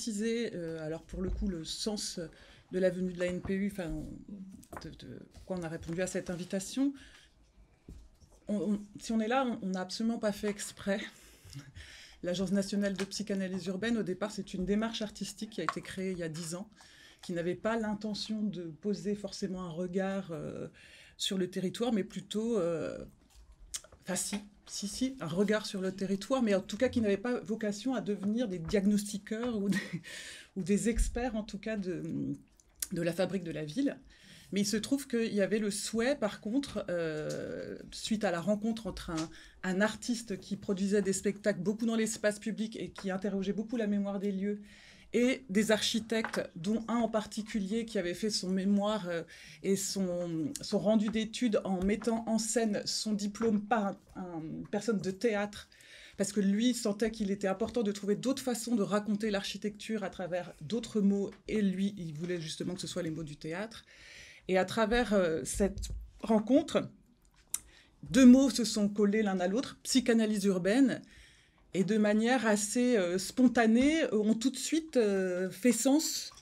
préciser, alors pour le coup, le sens de la venue de la NPU, enfin, pourquoi on a répondu à cette invitation. Si on est là, on n'a absolument pas fait exprès. L'Agence nationale de psychanalyse urbaine, au départ, c'est une démarche artistique qui a été créée il y a 10 ans, qui n'avait pas l'intention de poser forcément un regard sur le territoire, mais plutôt, enfin si, un regard sur le territoire, mais en tout cas qui n'avait pas vocation à devenir des diagnostiqueurs ou des experts, en tout cas, de la fabrique de la ville. Mais il se trouve qu'il y avait le souhait, par contre, suite à la rencontre entre un artiste qui produisait des spectacles beaucoup dans l'espace public et qui interrogeait beaucoup la mémoire des lieux, et des architectes, dont un en particulier qui avait fait son mémoire et son rendu d'études en mettant en scène son diplôme par une personne de théâtre, parce que lui sentait qu'il était important de trouver d'autres façons de raconter l'architecture à travers d'autres mots, et lui, il voulait justement que ce soit les mots du théâtre. Et à travers cette rencontre, deux mots se sont collés l'un à l'autre, psychanalyse urbaine, et de manière assez spontanée, ont tout de suite fait sens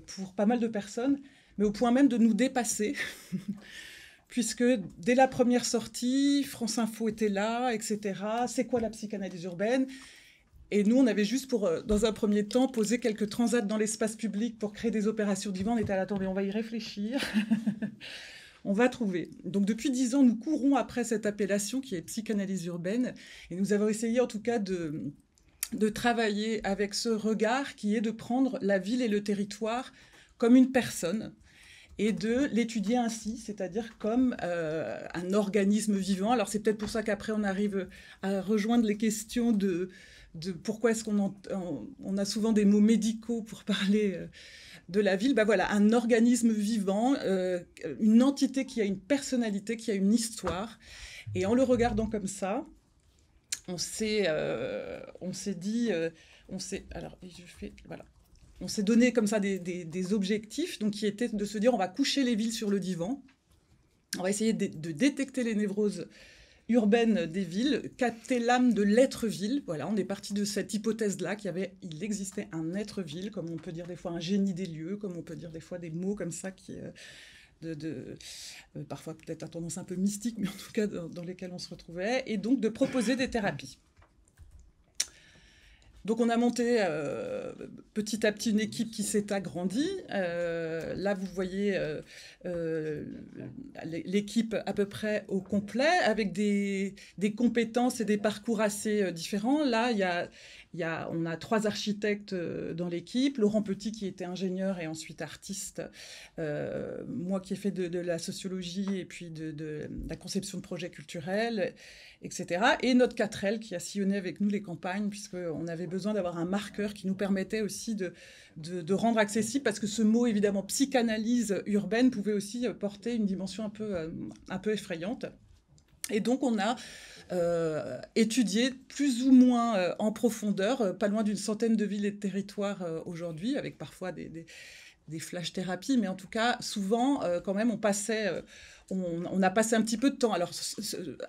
pour pas mal de personnes, mais au point même de nous dépasser, puisque dès la première sortie, France Info était là, etc. C'est quoi la psychanalyse urbaine ? Et nous, on avait juste pour, dans un premier temps, poser quelques transats dans l'espace public pour créer des opérations divan. On était à l'attendez, on va y réfléchir. On va trouver. Donc depuis 10 ans, nous courons après cette appellation qui est psychanalyse urbaine. Et nous avons essayé en tout cas de travailler avec ce regard qui est de prendre la ville et le territoire comme une personne et de l'étudier ainsi, c'est-à-dire comme un organisme vivant. Alors c'est peut-être pour ça qu'après on arrive à rejoindre les questions de pourquoi est-ce qu'on a souvent des mots médicaux pour parler de la ville. Ben voilà, un organisme vivant, une entité qui a une personnalité, qui a une histoire. Et en le regardant comme ça, on s'est dit, alors je fais, voilà. On s'est donné comme ça des objectifs, donc qui étaient de se dire on va coucher les villes sur le divan, on va essayer de détecter les névroses urbaines des villes, capter l'âme de l'être-ville. Voilà, on est parti de cette hypothèse-là, il existait un être-ville, comme on peut dire des fois un génie des lieux, comme on peut dire des fois des mots comme ça qui... parfois peut-être à tendance un peu mystique, mais en tout cas dans lesquels on se retrouvait, et donc de proposer des thérapies. Donc on a monté petit à petit une équipe qui s'est agrandie. Là, vous voyez l'équipe à peu près au complet, avec des compétences et des parcours assez différents. Là, on a 3 architectes dans l'équipe. Laurent Petit, qui était ingénieur et ensuite artiste. Moi, qui ai fait de la sociologie et puis de la conception de projets culturels, etc. Et notre 4L, qui a sillonné avec nous les campagnes, puisqu'on avait besoin d'avoir un marqueur qui nous permettait aussi de rendre accessible, parce que ce mot, évidemment, psychanalyse urbaine, pouvait aussi porter une dimension un peu effrayante. Et donc, on a étudié plus ou moins en profondeur, pas loin d'une centaine de villes et de territoires aujourd'hui, avec parfois des flash thérapies, mais en tout cas, souvent, quand même, on a passé un petit peu de temps. Alors,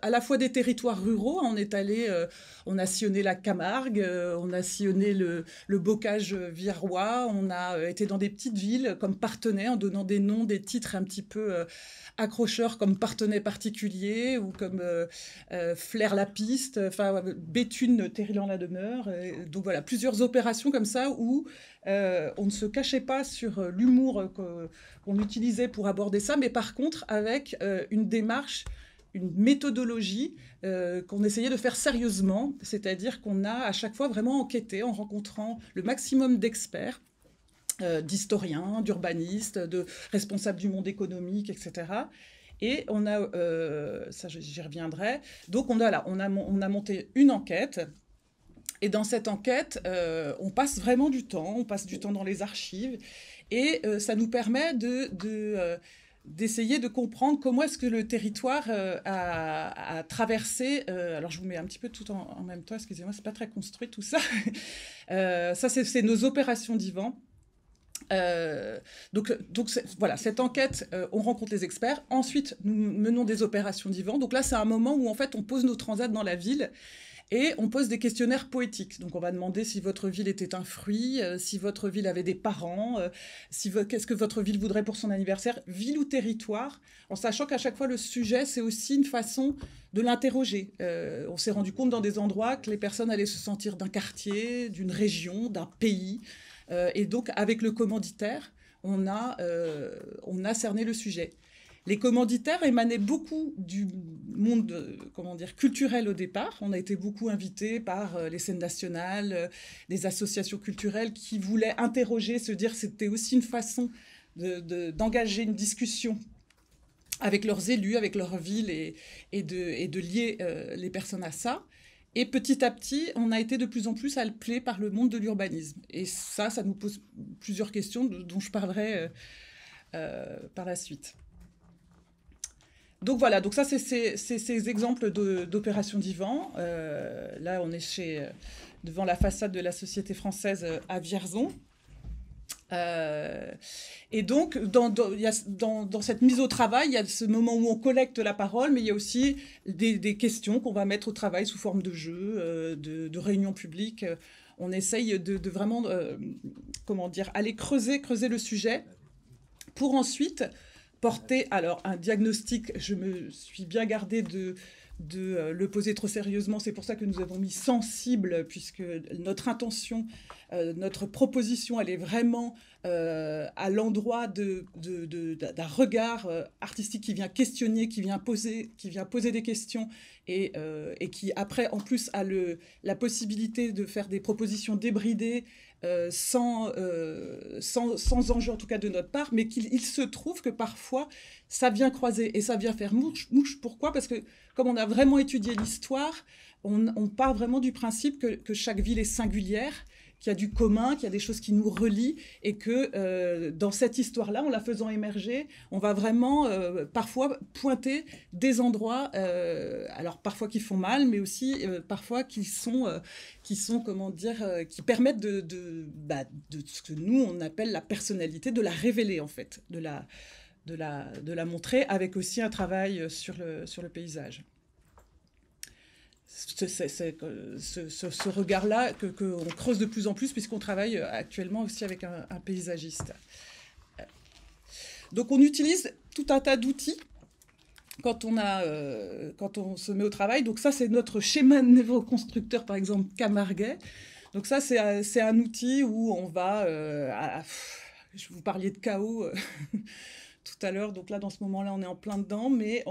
à la fois des territoires ruraux, on a sillonné la Camargue, on a sillonné le Bocage virois, on a été dans des petites villes comme Parthenay, en donnant des noms, des titres un petit peu accrocheurs comme Parthenay particulier, ou comme Flers-la-Piste, enfin Béthune, Terrilan-la-Demeure. Donc voilà, plusieurs opérations comme ça où on ne se cachait pas sur l'humour qu'on utilisait pour aborder ça, mais par contre avec une démarche, une méthodologie qu'on essayait de faire sérieusement, c'est-à-dire qu'on a à chaque fois vraiment enquêté en rencontrant le maximum d'experts, d'historiens, d'urbanistes, de responsables du monde économique, etc. Et on a, ça j'y reviendrai, donc on a monté une enquête. Et dans cette enquête, on passe vraiment du temps, on passe du temps dans les archives, et ça nous permet d'essayer de comprendre comment est-ce que le territoire a traversé... alors, je vous mets un petit peu tout en même temps, excusez-moi, c'est pas très construit tout ça. Ça, c'est nos opérations divan. Donc voilà, cette enquête, on rencontre les experts. Ensuite, nous menons des opérations divan. Donc là, c'est un moment où, en fait, on pose nos transats dans la ville. Et on pose des questionnaires poétiques. Donc on va demander si votre ville était un fruit, si votre ville avait des parents, qu'est-ce que votre ville voudrait pour son anniversaire, ville ou territoire, en sachant qu'à chaque fois le sujet, c'est aussi une façon de l'interroger. On s'est rendu compte dans des endroits que les personnes allaient se sentir d'un quartier, d'une région, d'un pays. Et donc avec le commanditaire, on a cerné le sujet. Les commanditaires émanaient beaucoup du monde culturel au départ. On a été beaucoup invités par les scènes nationales, des associations culturelles qui voulaient interroger, se dire que c'était aussi une façon d'engager une discussion avec leurs élus, avec leur ville et de lier les personnes à ça. Et petit à petit, on a été de plus en plus appelés par le monde de l'urbanisme. Et ça nous pose plusieurs questions dont je parlerai par la suite. Donc voilà, donc ça c'est ces exemples d'opérations Divan. Là on est devant la façade de la Société française à Vierzon. Et donc dans cette mise au travail, il y a ce moment où on collecte la parole, mais il y a aussi des questions qu'on va mettre au travail sous forme de jeux, de réunions publiques. On essaye de vraiment aller creuser le sujet pour ensuite porter un diagnostic. Je me suis bien gardée de le poser trop sérieusement. C'est pour ça que nous avons mis sensible, puisque notre intention, notre proposition, elle est vraiment à l'endroit d'un regard artistique qui vient questionner, qui vient poser des questions et qui après en plus a la possibilité de faire des propositions débridées sans enjeu en tout cas de notre part, mais qu'il se trouve que parfois ça vient croiser et ça vient faire mouche. Pourquoi ? Parce que comme on a vraiment étudié l'histoire, on part vraiment du principe que chaque ville est singulière, qu'il y a du commun, qu'il y a des choses qui nous relient et que dans cette histoire-là, en la faisant émerger, on va vraiment parfois pointer des endroits, alors parfois qui font mal, mais aussi parfois qui permettent de ce que nous, on appelle la personnalité, de la révéler en fait, de la montrer avec aussi un travail sur le paysage. Ce regard-là qu'on creuse de plus en plus puisqu'on travaille actuellement aussi avec un paysagiste. Donc on utilise tout un tas d'outils quand on se met au travail. Donc ça, c'est notre schéma névoconstructeur, par exemple, Camarguais. Donc ça, c'est un outil où on va... je vous parlais de chaos tout à l'heure, donc là, dans ce moment-là, on est en plein dedans, mais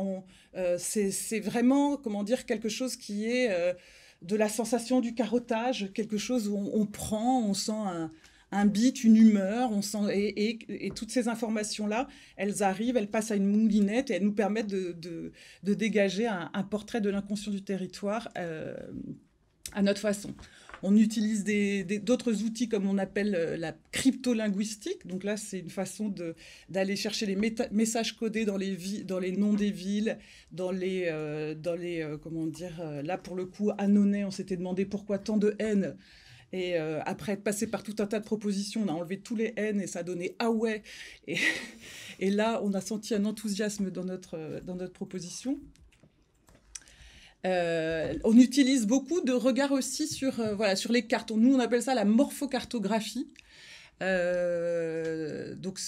c'est vraiment, quelque chose qui est de la sensation du carottage, quelque chose où on prend, on sent un beat, une humeur, on sent, et toutes ces informations-là, elles arrivent, elles passent à une moulinette et elles nous permettent de dégager un portrait de l'inconscient du territoire à notre façon. On utilise d'autres outils comme on appelle la cryptolinguistique. Donc là, c'est une façon d'aller chercher les messages codés dans les noms des villes, là pour le coup, à Nonay, on s'était demandé pourquoi tant de haine. Et après être passé par tout un tas de propositions, on a enlevé tous les haines et ça a donné ah ouais. Et là, on a senti un enthousiasme dans notre proposition. On utilise beaucoup de regards aussi sur les cartes. Nous, on appelle ça la morphocartographie. Donc,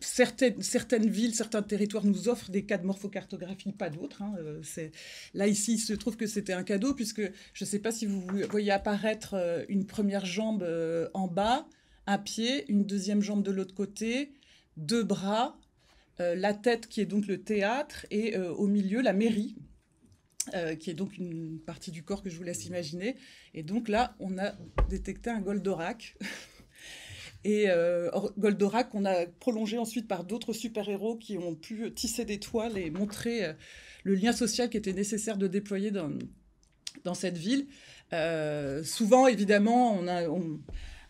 certaines villes, certains territoires nous offrent des cas de morphocartographie, pas d'autres. Hein. Là, ici, il se trouve que c'était un cadeau, puisque je ne sais pas si vous voyez apparaître une première jambe en bas, un pied, une deuxième jambe de l'autre côté, 2 bras, la tête qui est donc le théâtre, et au milieu, la mairie. Qui est donc une partie du corps que je vous laisse imaginer. Et donc là, on a détecté un Goldorak. Et Goldorak, on a prolongé ensuite par d'autres super-héros qui ont pu tisser des toiles et montrer le lien social qui était nécessaire de déployer dans cette ville. Souvent, évidemment,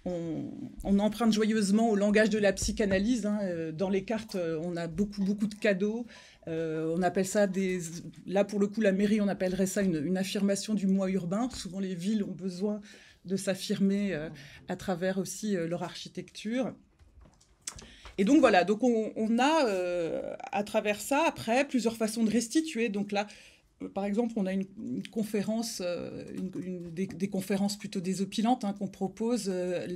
on emprunte joyeusement au langage de la psychanalyse. Hein. Dans les cartes, on a beaucoup de cadeaux. On appelle ça là pour le coup la mairie, on appellerait ça une affirmation du moi urbain. Souvent les villes ont besoin de s'affirmer à travers aussi leur architecture. Et donc voilà, donc on a à travers ça après plusieurs façons de restituer. Donc là, par exemple, on a une conférence, des conférences plutôt désopilantes qu'on propose,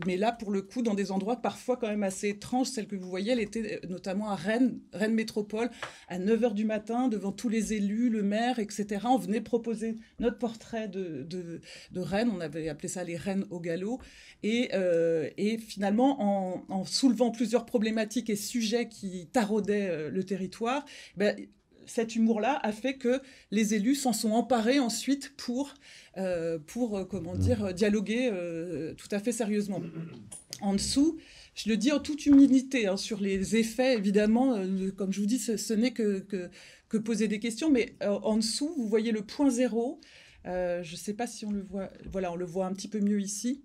mais là, pour le coup, dans des endroits parfois quand même assez étranges. Celle que vous voyez, elle était notamment à Rennes, Rennes Métropole, à 9 h du matin, devant tous les élus, le maire, etc. On venait proposer notre portrait de Rennes, on avait appelé ça les Rennes au galop, et finalement, en soulevant plusieurs problématiques et sujets qui taraudaient le territoire, cet humour-là a fait que les élus s'en sont emparés ensuite pour comment dire, dialoguer tout à fait sérieusement. En dessous, je le dis en toute humilité, sur les effets, évidemment, comme je vous dis, ce n'est que poser des questions, mais en dessous, vous voyez le point zéro. Je ne sais pas si on le voit. Voilà, on le voit un petit peu mieux ici.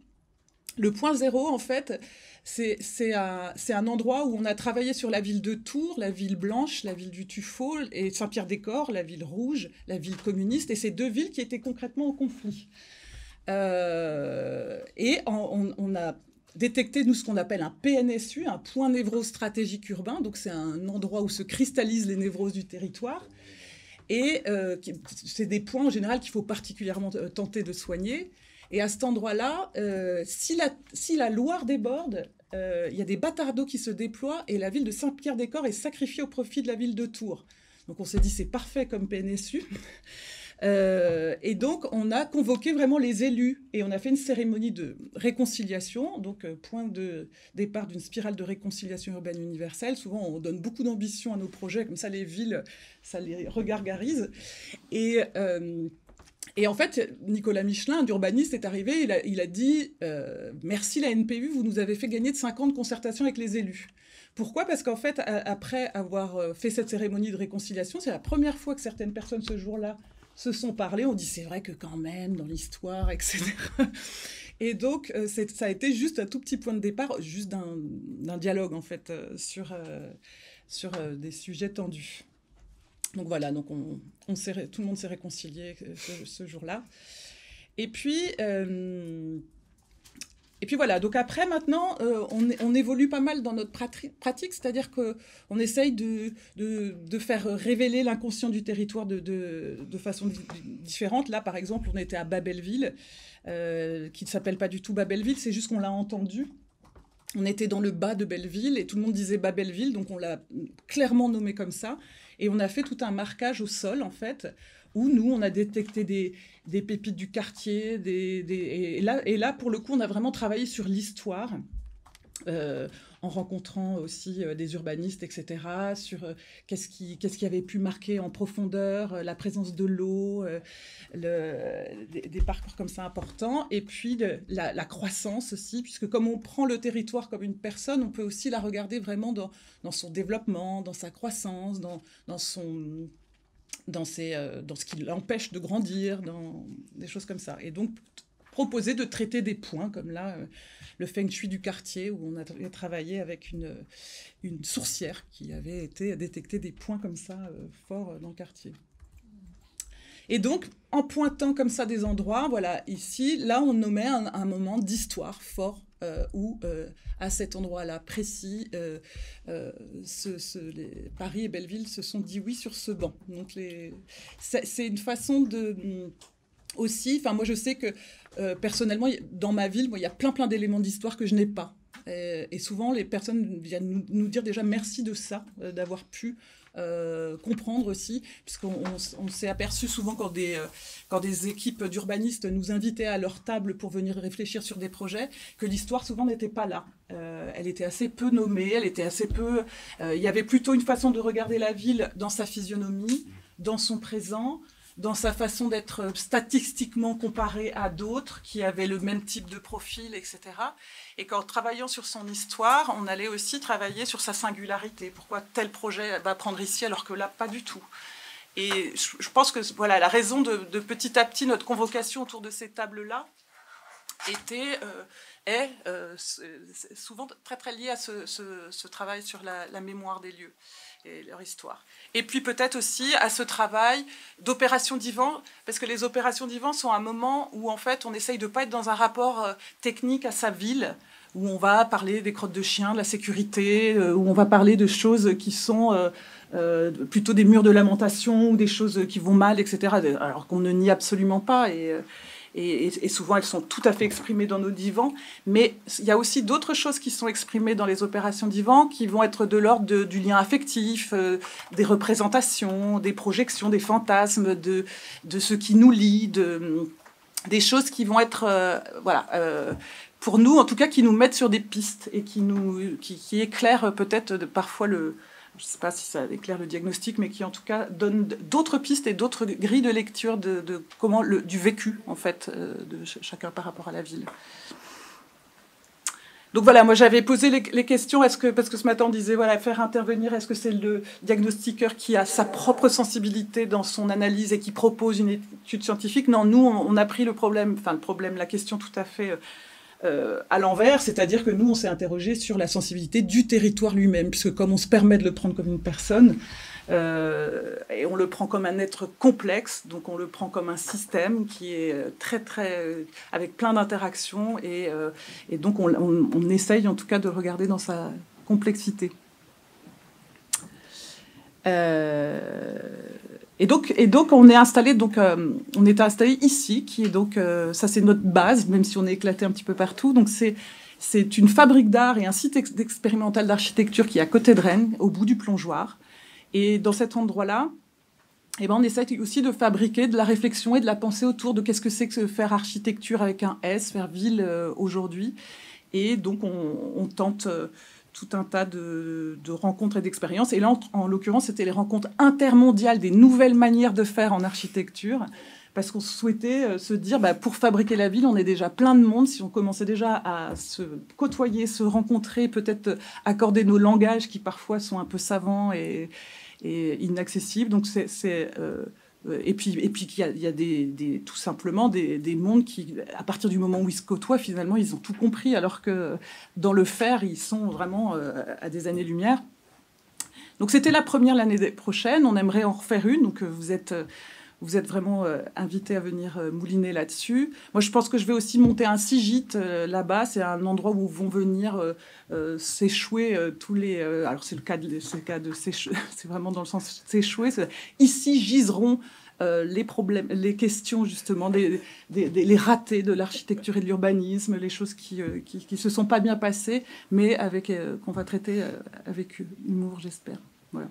Le point zéro, en fait, c'est un endroit où on a travaillé sur la ville de Tours, la ville blanche, la ville du Tuffeau, et Saint-Pierre-des-Corps, la ville rouge, la ville communiste, et ces deux villes qui étaient concrètement en conflit. Et on a détecté, nous, ce qu'on appelle un PNSU, un point névrostratégique urbain, donc c'est un endroit où se cristallisent les névroses du territoire. Et c'est des points, en général, qu'il faut particulièrement tenter de soigner. Et à cet endroit-là, si la Loire déborde, il y a des bâtards d'eau qui se déploient et la ville de Saint-Pierre-des-Corps est sacrifiée au profit de la ville de Tours. Donc on s'est dit, c'est parfait comme PNSU. Et donc, on a convoqué vraiment les élus et on a fait une cérémonie de réconciliation, donc point de départ d'une spirale de réconciliation urbaine universelle. Souvent, on donne beaucoup d'ambition à nos projets, comme ça les villes, ça les regargarise. Et en fait, Nicolas Michelin, un urbaniste, est arrivé, il a dit « Merci la NPU, vous nous avez fait gagner de 5 ans de concertation avec les élus ». Pourquoi ? Parce qu'en fait, après avoir fait cette cérémonie de réconciliation, c'est la première fois que certaines personnes ce jour-là se sont parlé. On dit c'est vrai que quand même, dans l'histoire, etc. Et donc, ça a été juste un tout petit point de départ, juste d'un dialogue, en fait, sur des sujets tendus. Donc voilà, donc tout le monde s'est réconcilié ce jour-là. Et puis voilà, donc après, maintenant, on évolue pas mal dans notre pratique, c'est-à-dire qu'on essaye de faire révéler l'inconscient du territoire de façon différente. Là, par exemple, on était à Babelville, qui ne s'appelle pas du tout Babelville, c'est juste qu'on l'a entendu. On était dans le bas de Belleville et tout le monde disait Babelville, donc on l'a clairement nommé comme ça. Et on a fait tout un marquage au sol, en fait, où nous, on a détecté des pépites du quartier. Et là, pour le coup, on a vraiment travaillé sur l'histoire, en rencontrant aussi des urbanistes, etc., sur qu'est-ce qui avait pu marquer en profondeur la présence de l'eau, des parcours comme ça importants, et puis la croissance aussi, puisque comme on prend le territoire comme une personne, on peut aussi la regarder vraiment dans son développement, dans sa croissance, dans ce qui l'empêche de grandir, dans des choses comme ça. Et donc, proposer de traiter des points, comme là, le feng shui du quartier, où on a travaillé avec une sourcière qui avait été détecter des points comme ça, forts dans le quartier. Et donc, en pointant comme ça des endroits, voilà, ici, là, on nommait un moment d'histoire fort, où, à cet endroit-là précis, Paris et Belleville se sont dit oui sur ce banc. Donc, c'est une façon de... aussi, enfin moi je sais que personnellement dans ma ville, il y a plein d'éléments d'histoire que je n'ai pas. Et souvent les personnes viennent nous dire déjà merci de ça, d'avoir pu comprendre aussi, puisqu'on s'est aperçu souvent quand des équipes d'urbanistes nous invitaient à leur table pour venir réfléchir sur des projets, que l'histoire souvent n'était pas là. Elle était assez peu nommée, elle était assez peu... il y avait plutôt une façon de regarder la ville dans sa physionomie, dans son présent, dans sa façon d'être statistiquement comparée à d'autres qui avaient le même type de profil, etc. Et qu'en travaillant sur son histoire, on allait aussi travailler sur sa singularité. Pourquoi tel projet va prendre ici alors que là, pas du tout. Et je pense que voilà, la raison de petit à petit notre convocation autour de ces tables-là est souvent très très liée à ce travail sur la mémoire des lieux et leur histoire. Et puis peut-être aussi à ce travail d'opération divan, parce que les opérations divan sont un moment où en fait on essaye de ne pas être dans un rapport technique à sa ville, où on va parler des crottes de chien, de la sécurité, où on va parler de choses qui sont plutôt des murs de lamentation ou des choses qui vont mal, etc. Alors qu'on ne nie absolument pas. Et souvent, elles sont tout à fait exprimées dans nos divans. Mais il y a aussi d'autres choses qui sont exprimées dans les opérations divan qui vont être de l'ordre du lien affectif, des représentations, des projections, des fantasmes, de ce qui nous lie, des choses qui vont être... pour nous, en tout cas, qui nous mettent sur des pistes et qui éclairent peut-être parfois je ne sais pas si ça éclaire le diagnostic, mais qui en tout cas donne d'autres pistes et d'autres grilles de lecture du vécu, en fait, de chacun par rapport à la ville. Donc voilà, moi j'avais posé les questions, parce que ce matin on disait, voilà, faire intervenir, est-ce que c'est le diagnostiqueur qui a sa propre sensibilité dans son analyse et qui propose une étude scientifique? Non, nous on a pris la question tout à fait... à l'envers, c'est-à-dire que nous, on s'est interrogé sur la sensibilité du territoire lui-même, puisque comme on se permet de le prendre comme une personne, et on le prend comme un être complexe, donc on le prend comme un système qui est très, très... avec plein d'interactions, et donc on essaye en tout cas de regarder dans sa complexité. Et donc on est installé, on est installé ici, qui est donc ça c'est notre base, même si on est éclaté un petit peu partout. Donc c'est une fabrique d'art et un site expérimental d'architecture qui est à côté de Rennes, au bout du Plongeoir. Et dans cet endroit-là, on essaie aussi de fabriquer de la réflexion et de la pensée autour de qu'est-ce que c'est que faire architecture avec un S, faire ville aujourd'hui. Et donc on tente tout un tas de rencontres et d'expériences. Et là, en l'occurrence, c'était les rencontres intermondiales des nouvelles manières de faire en architecture, parce qu'on souhaitait se dire, pour fabriquer la ville, on est déjà plein de monde. Si on commençait déjà à se côtoyer, se rencontrer, peut-être accorder nos langages qui parfois sont un peu savants et inaccessibles. Donc et puis il y a tout simplement des mondes qui, à partir du moment où ils se côtoient, finalement, ils ont tout compris, alors que dans le faire, ils sont vraiment à des années-lumière. Donc c'était la première l'année prochaine. On aimerait en refaire une. Donc vous êtes vraiment invités à venir mouliner là-dessus. Moi, je pense que je vais aussi monter un sigite là-bas. C'est un endroit où vont venir s'échouer tous les... alors, c'est le cas de s'échouer. C'est vraiment dans le sens s'échouer. Ici giseront les problèmes, les questions, justement, les ratés de l'architecture et de l'urbanisme, les choses qui se sont pas bien passées, mais qu'on va traiter avec humour, j'espère. Voilà.